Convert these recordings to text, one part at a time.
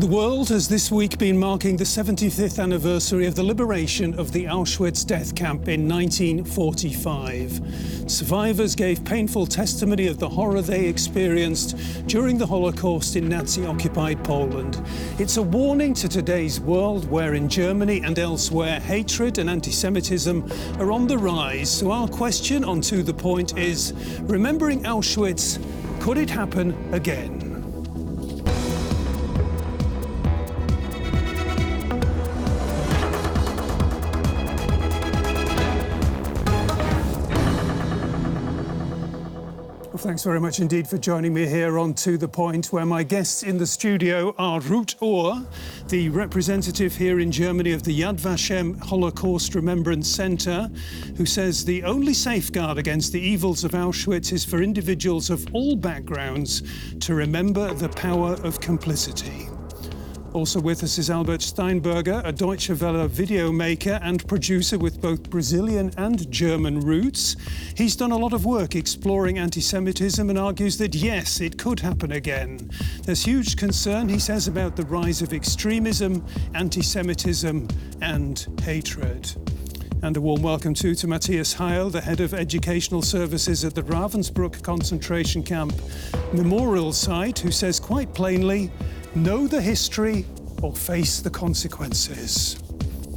The world has this week been marking the 75th anniversary of the liberation of the Auschwitz death camp in 1945. Survivors gave painful testimony of the horror they experienced during the Holocaust in Nazi-occupied Poland. It's a warning to today's world where in Germany and elsewhere hatred and anti-Semitism are on the rise. So our question on To The Point is, remembering Auschwitz, could it happen again? Thanks very much indeed for joining me here on To The Point, where my guests in the studio are Ruth Ur, the representative here in Germany of the Yad Vashem Holocaust Remembrance Centre, who says the only safeguard against the evils of Auschwitz is for individuals of all backgrounds to remember the power of complicity. Also with us is Steinberger, a Deutsche Welle video maker and producer with both Brazilian and German roots. He's done a lot of work exploring anti-Semitism and argues that, yes, it could happen again. There's huge concern, he says, about the rise of extremism, anti-Semitism and hatred. And a warm welcome too to Matthias Heyl, the head of educational services at the Ravensbrück concentration camp memorial site, who says quite plainly, know the history or face the consequences.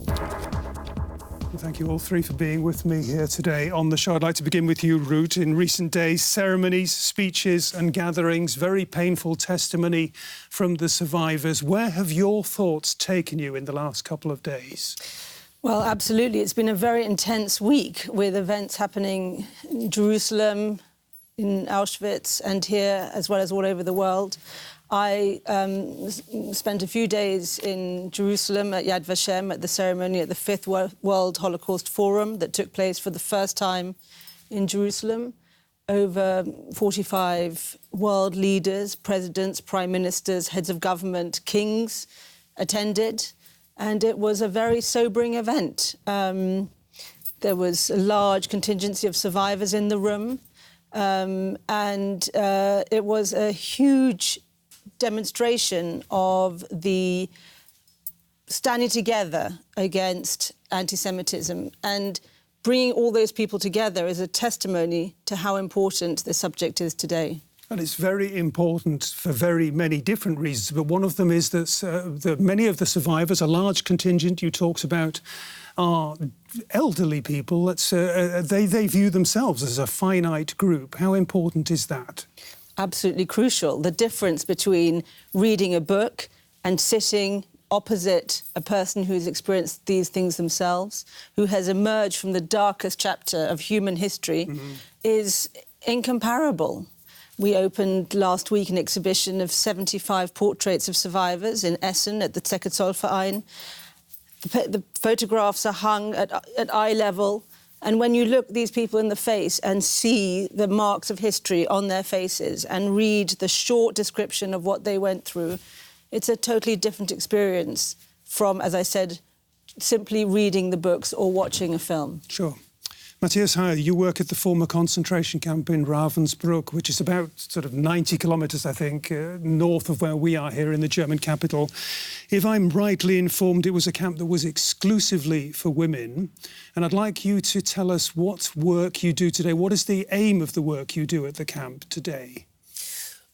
Well, thank you all three for being with me here today on the show. I'd like to begin with you, Ruth. In recent days, ceremonies, speeches and gatherings, very painful testimony from the survivors. Where have your thoughts taken you in the last couple of days? Well, absolutely. It's been a very intense week with events happening in Jerusalem, in Auschwitz and here, as well as all over the world. I spent a few days in Jerusalem at Yad Vashem at the ceremony at the 5th World Holocaust Forum that took place for the first time in Jerusalem. Over 45 world leaders, presidents, prime ministers, heads of government, kings attended, and it was a very sobering event. There was a large contingency of survivors in the room, and it was a huge demonstration of the standing together against anti-Semitism, and bringing all those people together is a testimony to how important the subject is today. And it's very important for very many different reasons, but one of them is that many of the survivors, a large contingent you talked about, are elderly people. They view themselves as a finite group. How important is that? Absolutely crucial. The difference between reading a book and sitting opposite a person who's experienced these things themselves, who has emerged from the darkest chapter of human history, is incomparable. We opened last week an exhibition of 75 portraits of survivors in Essen at the Zeche-Zollverein. The photographs are hung at eye level. And when you look these people in the face and see the marks of history on their faces and read the short description of what they went through, it's a totally different experience from, as I said, simply reading the books or watching a film. Sure. Matthias Heyl, you work at the former concentration camp in Ravensbrück, which is about sort of 90 kilometres, I think, north of where we are here in the German capital. If I'm rightly informed, it was a camp that was exclusively for women. And I'd like you to tell us what work you do today. What is the aim of the work you do at the camp today?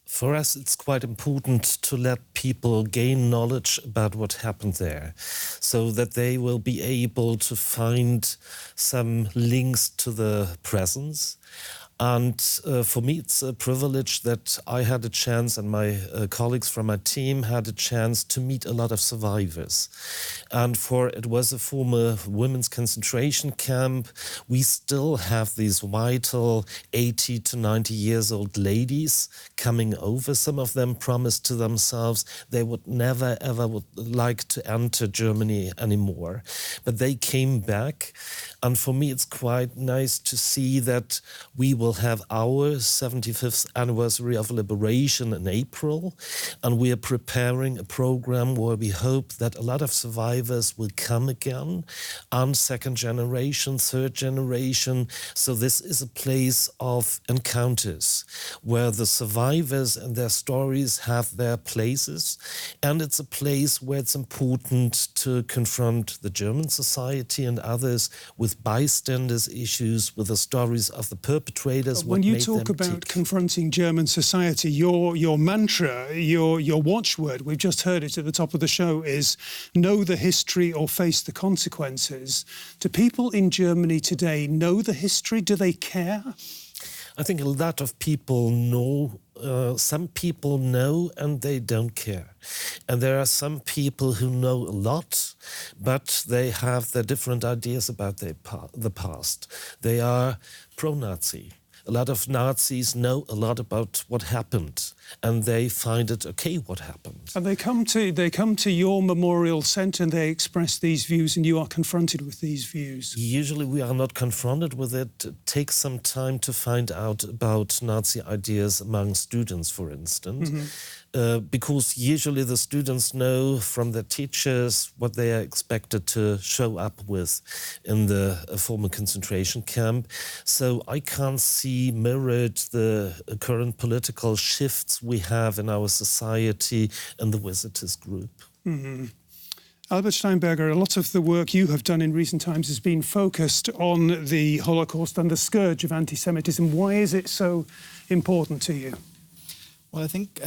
For us, it's quite important to let people gain knowledge about what happened there, so that they will be able to find some links to the present. And for me, it's a privilege that I had a chance, and my colleagues from my team had a chance to meet a lot of survivors. And it was a former women's concentration camp. We still have these vital 80 to 90 years old ladies coming over. Some of them promised to themselves they would never, ever would like to enter Germany anymore. But they came back. And for me, it's quite nice to see that we will will have our 75th anniversary of liberation in April, and we are preparing a program where we hope that a lot of survivors will come again, and second generation, third generation. So this is a place of encounters where the survivors and their stories have their places, and it's a place where it's important to confront the German society and others with bystanders issues, with the stories of the perpetrators. When you talk about confronting German society, your mantra, your watchword, we've just heard it at the top of the show, is know the history or face the consequences. Do people in Germany today know the history? Do they care? I think a lot of people know. Some people know and they don't care. And there are some people who know a lot, but they have their different ideas about the past. They are pro-Nazi. A lot of Nazis know a lot about what happened, and they find it okay what happened. And they come to your memorial centre and they express these views, and you are confronted with these views. Usually we are not confronted with it. It takes some time to find out about Nazi ideas among students, for instance. Because usually the students know from their teachers what they are expected to show up with in the former concentration camp. So I can't see mirrored the current political shifts we have in our society and the visitors group. Albert Steinberger, a lot of the work you have done in recent times has been focused on the Holocaust and the scourge of anti-Semitism. Why is it so important to you? Well, I think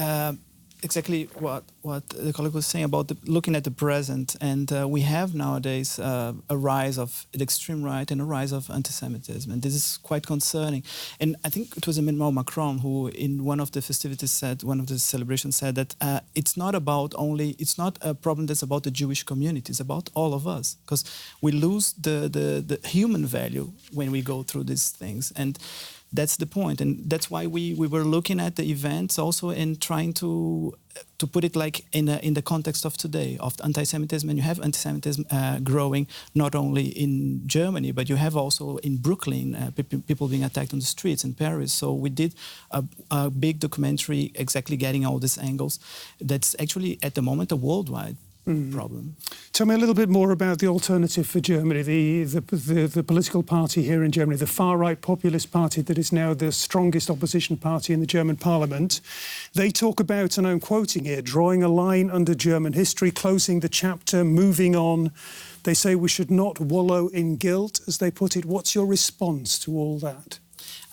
exactly what the colleague was saying about looking at the present, and we have nowadays a rise of the extreme right and a rise of anti-Semitism, and this is quite concerning. And I think it was Emmanuel Macron who, in one of the festivities, one of the celebrations said that it's not a problem that's about the Jewish community, it's about all of us, because we lose the human value when we go through these things. And that's the point, and that's why we were looking at the events also and trying to put it like in the context of today, of anti-Semitism. And you have anti-Semitism growing not only in Germany, but you have also in Brooklyn, people being attacked on the streets in Paris. So we did a big documentary exactly getting all these angles. That's actually at the moment a worldwide problem. Tell me a little bit more about the Alternative for Germany, the political party here in Germany, the far-right populist party that is now the strongest opposition party in the German parliament. They talk about, and I'm quoting here, drawing a line under German history, closing the chapter, moving on. They say we should not wallow in guilt, as they put it. What's your response to all that?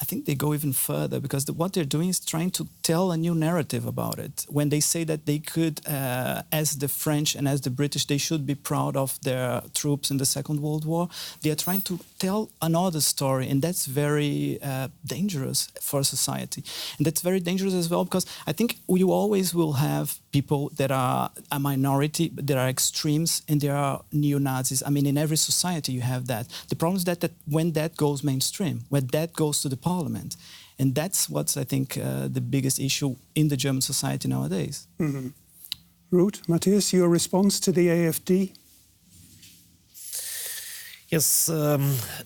I think they go even further, because what they're doing is trying to tell a new narrative about it. When they say that they could, as the French and as the British, they should be proud of their troops in the Second World War, they are trying to tell another story, and that's very dangerous for society. And that's very dangerous as well, because I think you always will have people that are a minority, there are extremes, and there are neo-Nazis. I mean, in every society you have that. The problem is that when that goes mainstream, when that goes to the parliament, and that's what's, I think, the biggest issue in the German society nowadays. Ruth, Matthias, your response to the AfD? Yes, a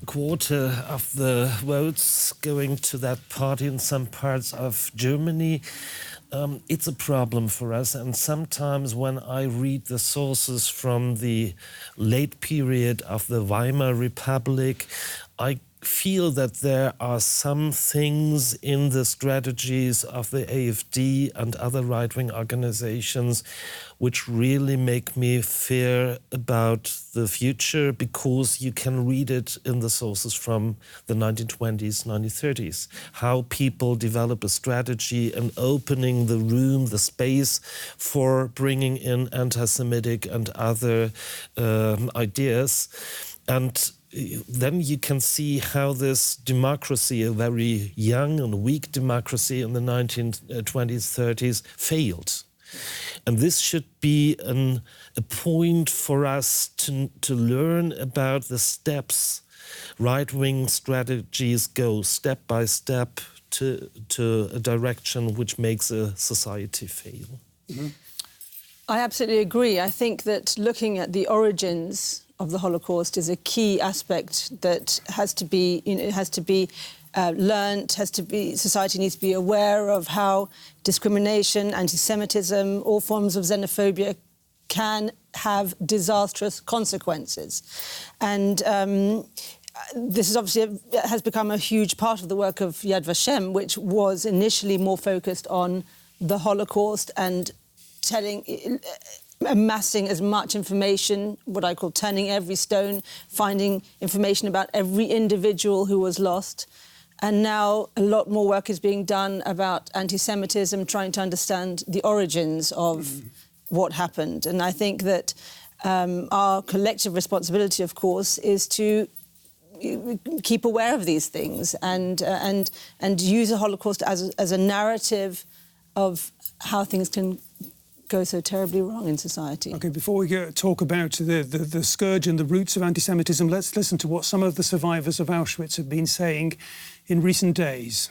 quarter of the votes going to that party in some parts of Germany. It's a problem for us, and sometimes when I read the sources from the late period of the Weimar Republic, I feel that there are some things in the strategies of the AfD and other right-wing organizations which really make me fear about the future, because you can read it in the sources from the 1920s, 1930s, how people develop a strategy and opening the room, the space for bringing in anti-Semitic and other ideas. And then you can see how this democracy, a very young and weak democracy in the 1920s, 30s, failed. And this should be a point for us to learn about the steps right-wing strategies go step by step to a direction which makes a society fail. I absolutely agree. I think that looking at the origins of the Holocaust is a key aspect that has to be, learnt, society needs to be aware of how discrimination, anti-Semitism, all forms of xenophobia can have disastrous consequences. And this is obviously has become a huge part of the work of Yad Vashem, which was initially more focused on the Holocaust and amassing as much information, what I call turning every stone, finding information about every individual who was lost. And now a lot more work is being done about anti-Semitism, trying to understand the origins of what happened. And I think that our collective responsibility, of course, is to keep aware of these things and use the Holocaust as a narrative of how things can go so terribly wrong in society. OK, before we talk about the scourge and the roots of anti-Semitism, let's listen to what some of the survivors of Auschwitz have been saying in recent days.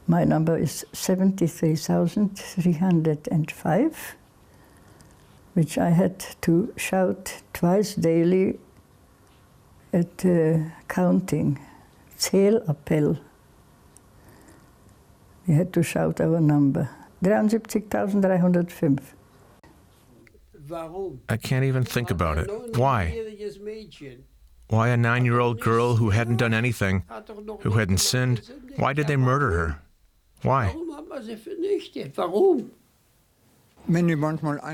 My number is 73,305, which I had to shout twice daily at counting. Zählappell. We had to shout our number. 73,305. I can't even think about it. Why? Why a 9-year-old girl who hadn't done anything, who hadn't sinned? Why did they murder her? Why?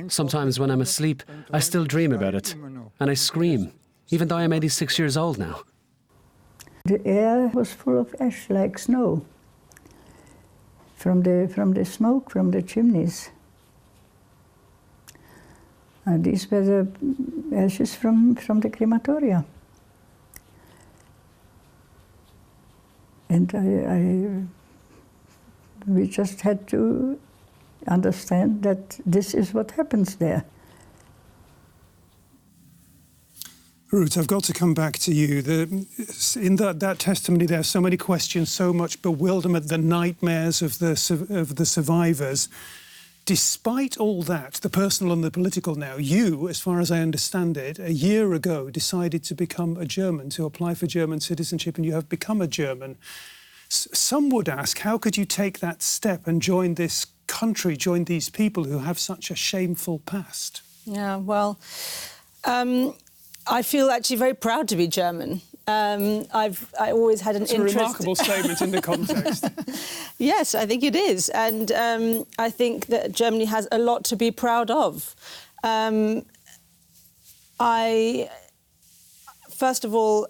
Sometimes when I'm asleep, I still dream about it, and I scream, even though I'm 86 years old now. The air was full of ash like snow from the smoke from the chimneys. And these were the ashes from the crematoria. And we just had to understand that this is what happens there. Ruth, I've got to come back to you. In that testimony, there are so many questions, so much bewilderment, the nightmares of the survivors. Despite all that, the personal and the political now, you, as far as I understand it, a year ago decided to become a German, to apply for German citizenship, and you have become a German. Some would ask, how could you take that step and join this country, join these people who have such a shameful past? Yeah, well, I feel actually very proud to be German. I always had an interest. It's a remarkable statement in the context. Yes, I think it is. And I think that Germany has a lot to be proud of. First of all,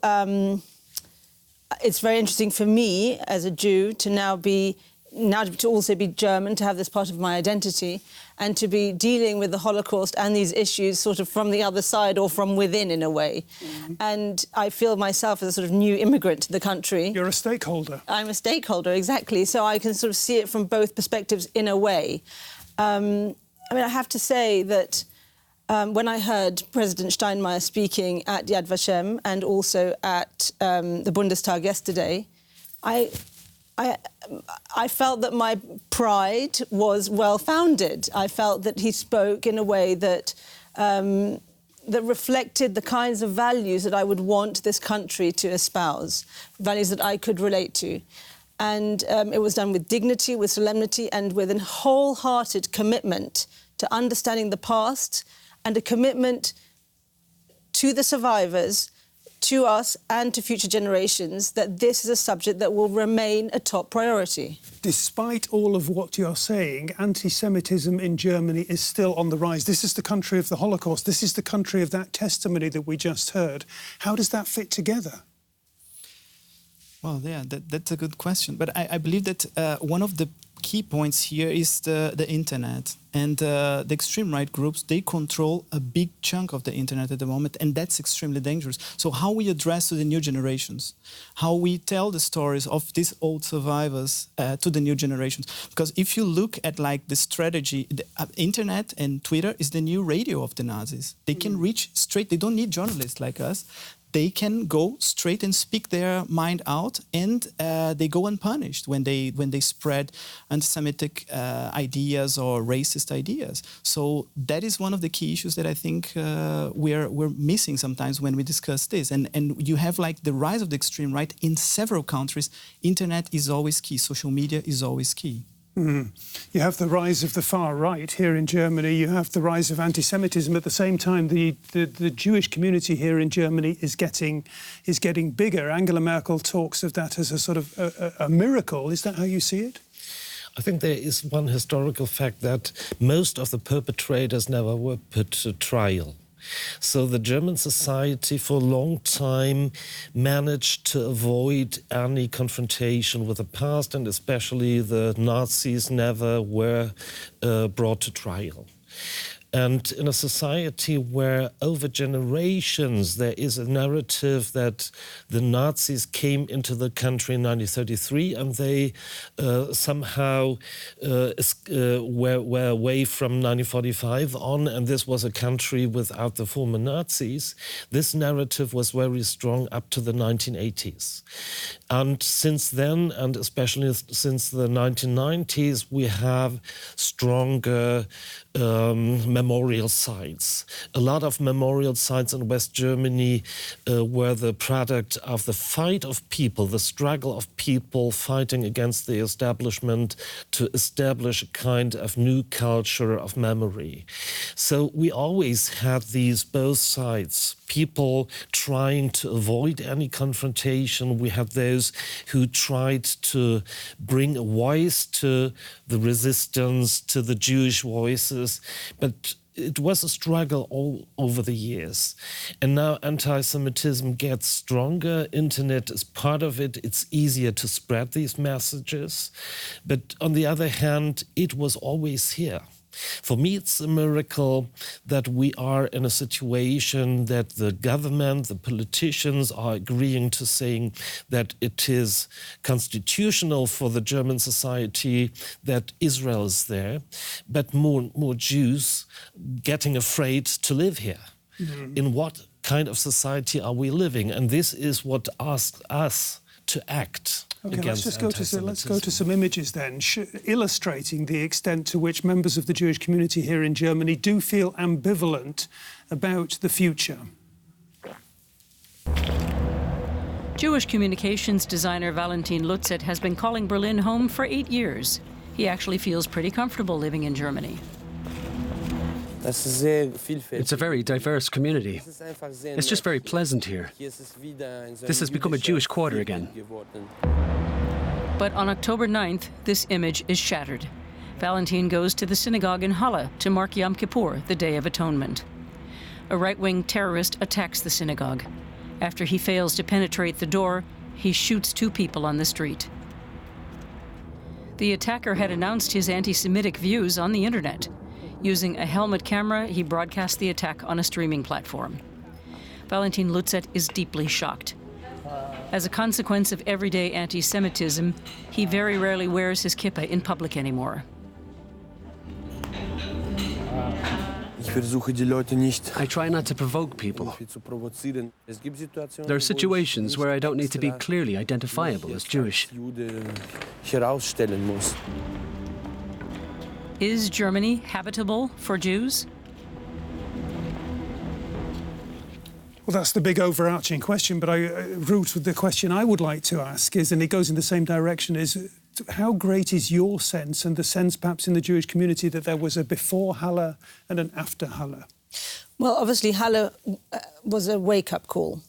it's very interesting for me as a Jew to now to also be German, to have this part of my identity, and to be dealing with the Holocaust and these issues sort of from the other side or from within, in a way. Mm-hmm. And I feel myself as a sort of new immigrant to the country. You're a stakeholder. I'm a stakeholder, exactly. So I can sort of see it from both perspectives in a way. I mean, I have to say that when I heard President Steinmeier speaking at Yad Vashem and also at the Bundestag yesterday, I felt that my pride was well-founded. I felt that he spoke in a way that that reflected the kinds of values that I would want this country to espouse, values that I could relate to. And it was done with dignity, with solemnity, and with a wholehearted commitment to understanding the past and a commitment to the survivors, to us and to future generations, that this is a subject that will remain a top priority. Despite all of what you're saying, anti-Semitism in Germany is still on the rise. This is the country of the Holocaust. This is the country of that testimony that we just heard. How does that fit together? Well, yeah, that's a good question. But I believe that one of the key points here is the internet. And the extreme right groups, they control a big chunk of the internet at the moment, and that's extremely dangerous. So how we address to the new generations, how we tell the stories of these old survivors to the new generations. Because if you look at like the strategy, the internet and Twitter is the new radio of the Nazis. They can reach straight, they don't need journalists like us. they can go straight and speak their mind out, and they go unpunished when they spread anti-Semitic ideas or racist ideas. So that is one of the key issues that I think we're missing sometimes when we discuss this. And you have like the rise of the extreme right in several countries. Internet is always key. Social media is always key. Mm. You have the rise of the far right here in Germany. You have the rise of anti-Semitism. At the same time, the Jewish community here in Germany is getting bigger. Angela Merkel talks of that as a sort of a miracle. Is that how you see it? I think there is one historical fact that most of the perpetrators never were put to trial. So the German society for a long time managed to avoid any confrontation with the past, and especially the Nazis never were brought to trial. And in a society where over generations there is a narrative that the Nazis came into the country in 1933 and they somehow were away from 1945 on, and this was a country without the former Nazis, this narrative was very strong up to the 1980s. And since then, and especially since the 1990s, we have stronger memorial sites. A lot of memorial sites in West Germany were the product of the fight of people, the struggle of people fighting against the establishment to establish a kind of new culture of memory. So we always had these both sides. People trying to avoid any confrontation. We had those who tried to bring a voice to the resistance, to the Jewish voices. But it was a struggle all over the years. And now anti-Semitism gets stronger. Internet is part of it. It's easier to spread these messages. But on the other hand, it was always here. For me, it's a miracle that we are in a situation that the government, the politicians are agreeing to saying that it is constitutional for the German society that Israel is there, but more Jews getting afraid to live here. Mm-hmm. In what kind of society are we living? And this is what asks us to act. Okay, let's go to some images then, illustrating the extent to which members of the Jewish community here in Germany do feel ambivalent about the future. Jewish communications designer Valentin Lutzet has been calling Berlin home for 8 years. He actually feels pretty comfortable living in Germany. It's a very diverse community. It's just very pleasant here. This has become a Jewish quarter again. But on October 9th, this image is shattered. Valentin goes to the synagogue in Halle to mark Yom Kippur, the Day of Atonement. A right-wing terrorist attacks the synagogue. After he fails to penetrate the door, he shoots 2 people on the street. The attacker had announced his anti-Semitic views on the internet. Using a helmet camera, he broadcast the attack on a streaming platform. Valentin Lutzet is deeply shocked. As a consequence of everyday anti-Semitism, he very rarely wears his kippah in public anymore. I try not to provoke people. There are situations where I don't need to be clearly identifiable as Jewish. Is Germany habitable for Jews? Well, that's the big overarching question, but Ruth, the question I would like to ask is, and it goes in the same direction, is how great is your sense and the sense perhaps in the Jewish community that there was a before Halle and an after Halle? Well, obviously Halle was a wake-up call.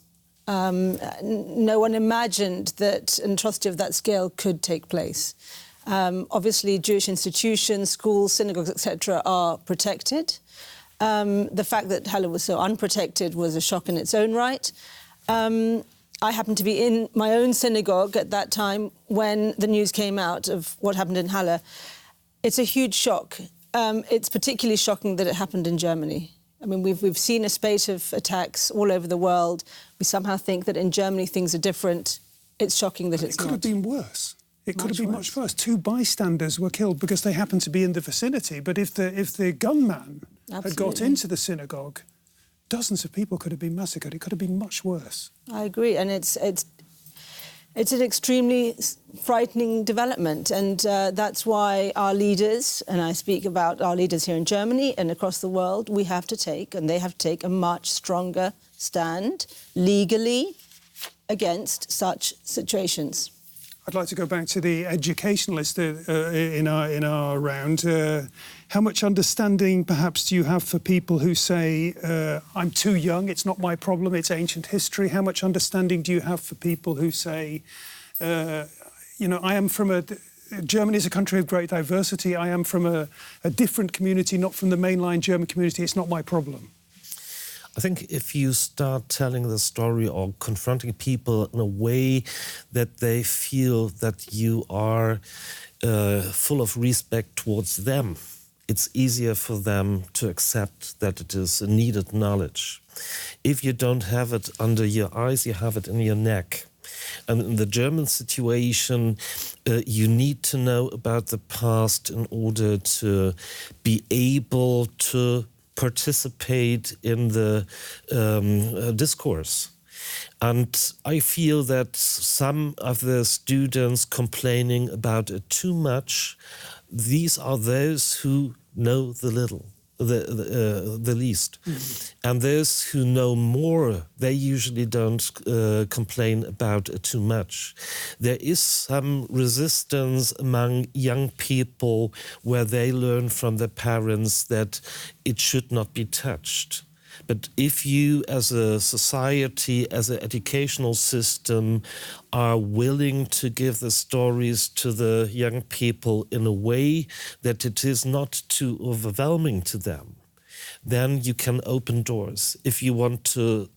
No one imagined that an atrocity of that scale could take place. Obviously, Jewish institutions, schools, synagogues, etc., are protected. The fact that Halle was so unprotected was a shock in its own right. I happened to be in my own synagogue at that time when the news came out of what happened in Halle. It's a huge shock. It's particularly shocking that it happened in Germany. I mean, we've seen a spate of attacks all over the world. We somehow think that in Germany things are different. It's shocking that it's not. It could have been worse. It could have been much worse. 2 bystanders were killed because they happened to be in the vicinity. But if the gunman had got into the synagogue, dozens of people could have been massacred. It could have been much worse. I agree, and it's an extremely frightening development, and that's why our leaders, and I speak about our leaders here in Germany and across the world, they have to take a much stronger stand legally against such situations. I'd like to go back to the educationalist in our round. How much understanding, perhaps, do you have for people who say, I'm too young, it's not my problem, it's ancient history? How much understanding do you have for people who say, I am from Germany is a country of great diversity, I am from a different community, not from the mainline German community, it's not my problem? I think if you start telling the story or confronting people in a way that they feel that you are full of respect towards them, it's easier for them to accept that it is a needed knowledge. If you don't have it under your eyes, you have it in your neck. And in the German situation, you need to know about the past in order to be able to participate in the discourse. And I feel that some of the students complaining about it too much, these are those who know the least. Mm-hmm. And those who know more, they usually don't complain about it too much. There is some resistance among young people where they learn from their parents that it should not be touched. But if you, as a society, as an educational system, are willing to give the stories to the young people in a way that it is not too overwhelming to them, then you can open doors. If you want to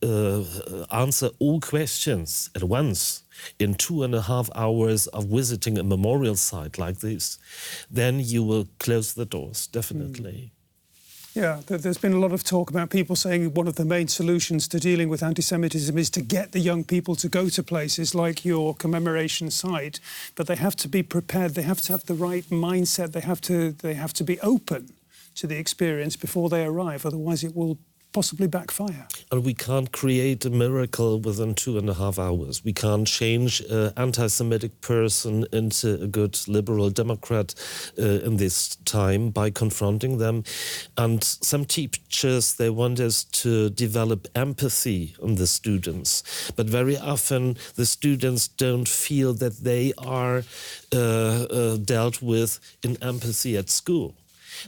answer all questions at once in 2.5 hours of visiting a memorial site like this, then you will close the doors, definitely. Yeah, there's been a lot of talk about people saying one of the main solutions to dealing with anti-Semitism is to get the young people to go to places like your commemoration site, but they have to be prepared, they have to have the right mindset, they have to be open to the experience before they arrive, otherwise it will possibly backfire. And we can't create a miracle within 2.5 hours. We can't change an anti-Semitic person into a good liberal Democrat in this time by confronting them. And some teachers, they want us to develop empathy on the students. But very often the students don't feel that they are dealt with in empathy at school.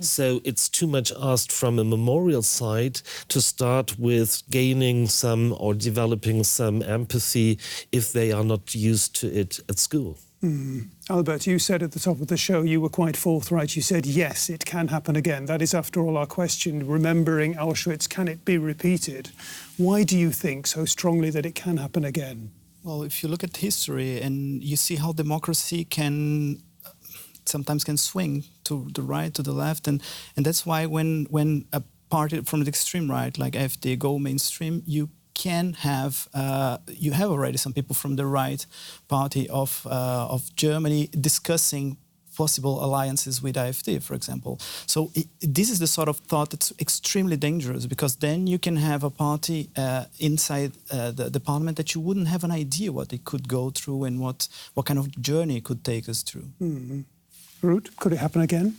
So it's too much asked from a memorial site to start with gaining some or developing some empathy if they are not used to it at school. Albert, you said at the top of the show, you were quite forthright. You said, yes, it can happen again. That is, after all, our question. Remembering Auschwitz, can it be repeated? Why do you think so strongly that it can happen again? Well, if you look at history and you see how democracy sometimes can swing to the right, to the left, and that's why when a party from the extreme right, like AfD, go mainstream, you have already some people from the right party of Germany discussing possible alliances with AfD, for example. So this is the sort of thought that's extremely dangerous, because then you can have a party inside the parliament that you wouldn't have an idea what it could go through and what kind of journey it could take us through. Mm-hmm. Ruth, could it happen again?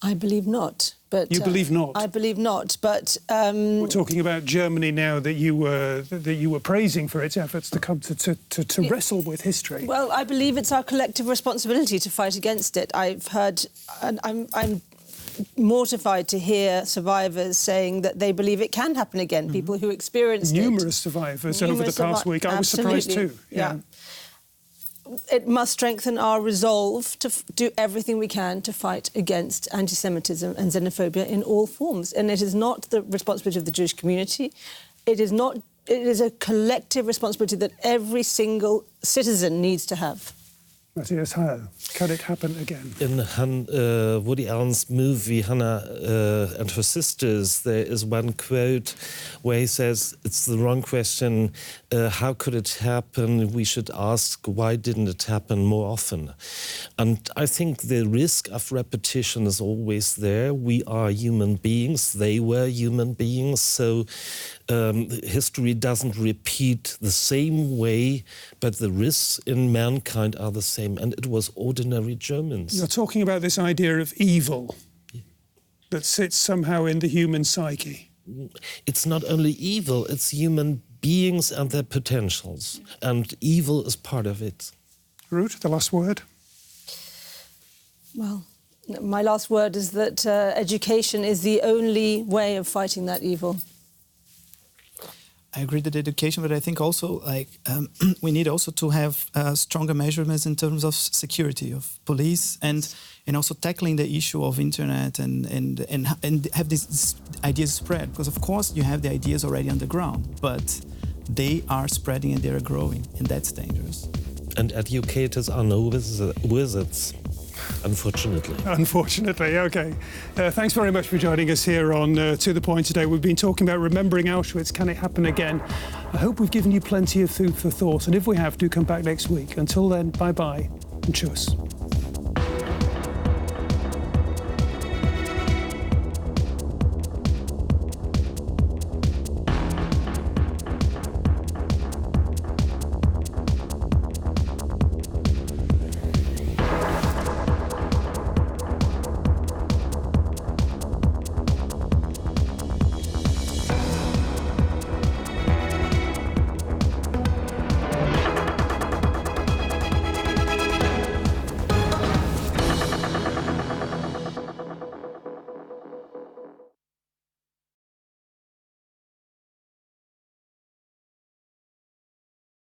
I believe not. But you believe not? I believe not. But we're talking about Germany now, that you were praising for its efforts to come to wrestle with history. Well, I believe it's our collective responsibility to fight against it. I've heard, and I'm mortified to hear survivors saying that they believe it can happen again. Mm-hmm. People who experienced numerous survivors over the past week. I was surprised too. Yeah. It must strengthen our resolve to do everything we can to fight against anti-Semitism and xenophobia in all forms. And it is not the responsibility of the Jewish community. It is a collective responsibility that every single citizen needs to have. Matthias Heyl, can it happen again? In Woody Allen's movie Hannah and Her Sisters, there is one quote where he says, it's the wrong question, how could it happen? We should ask, why didn't it happen more often? And I think the risk of repetition is always there. We are human beings, they were human beings, so history doesn't repeat the same way, but the risks in mankind are the same. And it was ordinary Germans. You're talking about this idea of evil that sits somehow in the human psyche. It's not only evil, it's human beings and their potentials. And evil is part of it. Ruth, the last word? Well, my last word is that education is the only way of fighting that evil. I agree that education, but I think also we need also to have stronger measurements in terms of security of police and also tackling the issue of internet and have these ideas spread, because of course you have the ideas already on the ground, but they are spreading and they are growing, and that's dangerous. And educators are no wizards. Unfortunately. Unfortunately, OK. Thanks very much for joining us here on To The Point today. We've been talking about remembering Auschwitz. Can it happen again? I hope we've given you plenty of food for thought. And if we have, do come back next week. Until then, bye-bye and tschüss.